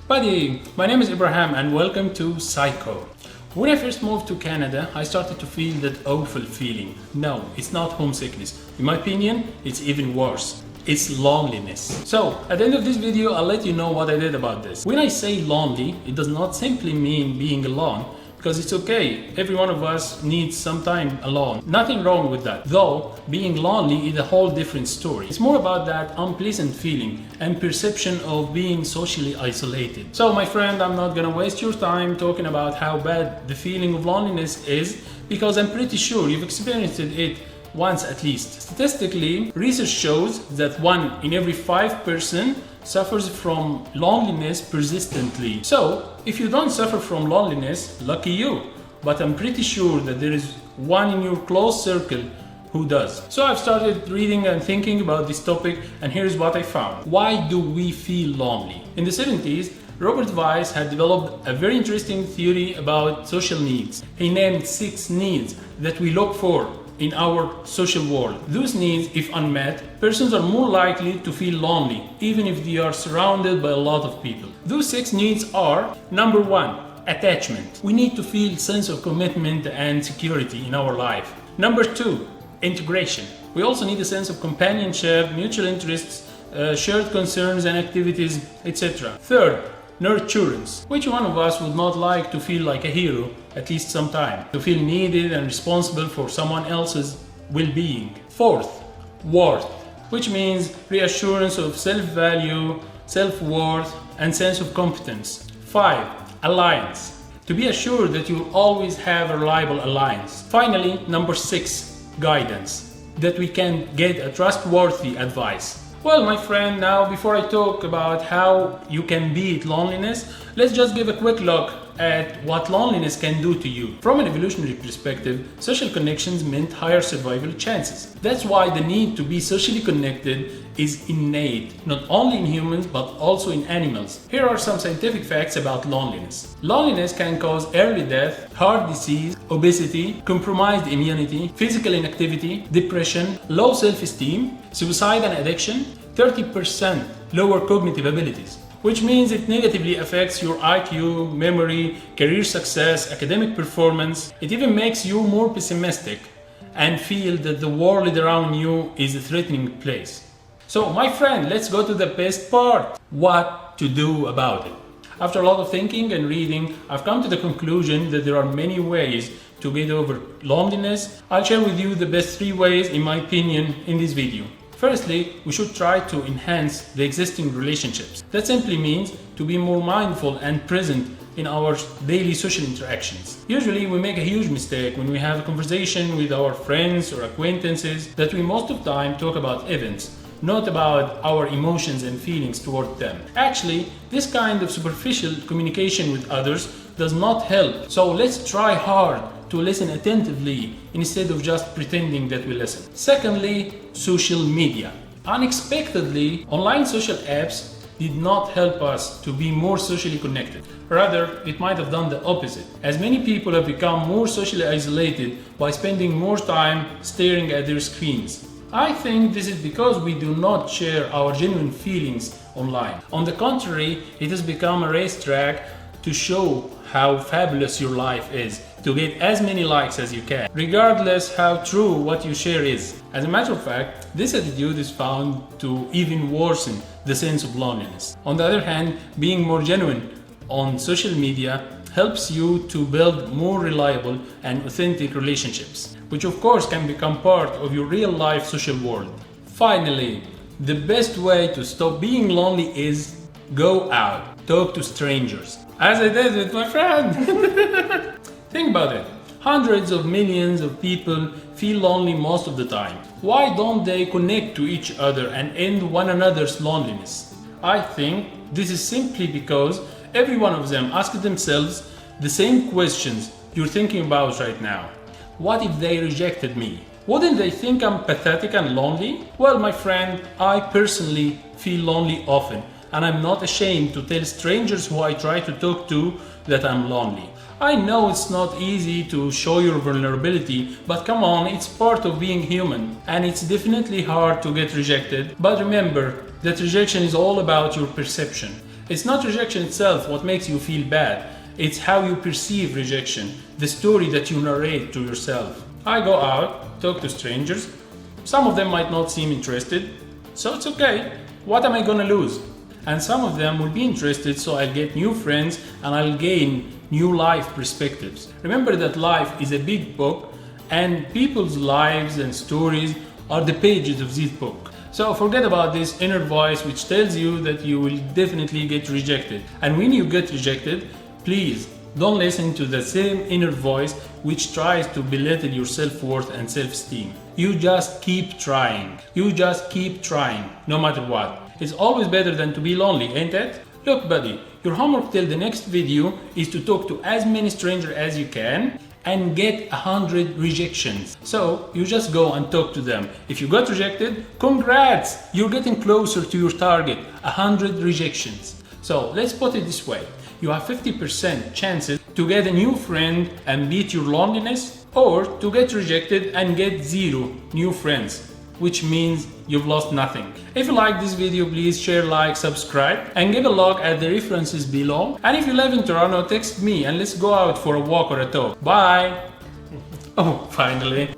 Buddy, my name is Ibrahim and welcome to Psychol. When I first moved to Canada, I started to feel that awful feeling. No, it's not homesickness. In my opinion, it's even worse. It's loneliness. So, at the end of this video, I'll let you know what I did about this. When I say lonely, it does not simply mean being alone, because it's okay. Every one of us needs some time alone. Nothing wrong with that. Though, being lonely is a whole different story. It's more about that unpleasant feeling and perception of being socially isolated. So, my friend, I'm not gonna waste your time talking about how bad the feeling of loneliness is, because I'm pretty sure you've experienced it once at least. Statistically, research shows that 1 in every 5 person suffers from loneliness persistently. So, if you don't suffer from loneliness, lucky you. But I'm pretty sure that there is one in your close circle who does. So I've started reading and thinking about this topic, and here's what I found. Why do we feel lonely? In the 70s, Robert Weiss had developed a very interesting theory about social needs. He named 6 needs that we look for in our social world. Those needs, if unmet, persons are more likely to feel lonely, even if they are surrounded by a lot of people. Those 6 needs are: number 1, attachment. We need to feel sense of commitment and security in our life. Number 2, integration. We also need a sense of companionship, mutual interests, shared concerns and activities, etc. Third, nurturance. Which one of us would not like to feel like a hero at least sometime? To feel needed and responsible for someone else's well-being. Fourth, worth, which means reassurance of self-value, self-worth, and sense of competence. 5, alliance. To be assured that you always have a reliable alliance. Finally, number 6, guidance. That we can get a trustworthy advice. Well, my friend, now before I talk about how you can beat loneliness, let's just give a quick look at what loneliness can do to you. From an evolutionary perspective, social connections meant higher survival chances. That's why the need to be socially connected is innate, not only in humans but also in animals. Here are some scientific facts about loneliness. Loneliness can cause early death, heart disease, obesity, compromised immunity, physical inactivity, depression, low self-esteem, suicide and addiction, 30% lower cognitive abilities, which means it negatively affects your IQ, memory, career success, academic performance. It even makes you more pessimistic and feel that the world around you is a threatening place. So, my friend, let's go to the best part: what to do about it. After a lot of thinking and reading, I've come to the conclusion that there are many ways to get over loneliness. I'll share with you the best 3 ways, in my opinion, in this video. Firstly, we should try to enhance the existing relationships. That simply means to be more mindful and present in our daily social interactions. Usually we make a huge mistake when we have a conversation with our friends or acquaintances that we most of the time talk about events, not about our emotions and feelings toward them. Actually, this kind of superficial communication with others does not help. So let's try hard to listen attentively instead of just pretending that we listen. Secondly, social media. Unexpectedly, online social apps did not help us to be more socially connected. Rather, it might have done the opposite, as many people have become more socially isolated by spending more time staring at their screens. I think this is because we do not share our genuine feelings online. On the contrary, it has become a racetrack to show how fabulous your life is, to get as many likes as you can, regardless how true what you share is. As a matter of fact, this attitude is found to even worsen the sense of loneliness. On the other hand, being more genuine on social media helps you to build more reliable and authentic relationships, which of course can become part of your real life social world. Finally, the best way to stop being lonely is go out, talk to strangers. As I did with my friend. Think about it. Hundreds of millions of people feel lonely most of the time. Why don't they connect to each other and end one another's loneliness? I think this is simply because every one of them ask themselves the same questions you're thinking about right now. What if they rejected me? Wouldn't they think I'm pathetic and lonely? Well, my friend, I personally feel lonely often, and I'm not ashamed to tell strangers who I try to talk to that I'm lonely. I know it's not easy to show your vulnerability, but come on, it's part of being human. And it's definitely hard to get rejected, but remember that rejection is all about your perception. It's not rejection itself what makes you feel bad. It's how you perceive rejection, the story that you narrate to yourself. I go out, talk to strangers. Some of them might not seem interested, so it's okay. What am I gonna lose? And some of them will be interested, so I'll get new friends and I'll gain new life perspectives. Remember that life is a big book and people's lives and stories are the pages of this book. So forget about this inner voice which tells you that you will definitely get rejected. And when you get rejected, please don't listen to the same inner voice which tries to belittle your self-worth and self-esteem. You just keep trying. You just keep trying, no matter what. It's always better than to be lonely, ain't it? Look buddy, your homework till the next video is to talk to as many strangers as you can and get 100 rejections. So you just go and talk to them. If you got rejected, congrats! You're getting closer to your target, 100 rejections. So let's put it this way. You have 50% chances to get a new friend and beat your loneliness, or to get rejected and get 0 new friends, which means you've lost nothing. If you like this video, please share, like, subscribe, and give a look at the references below. And if you live in Toronto, text me and let's go out for a walk or a talk. Bye! Oh, finally.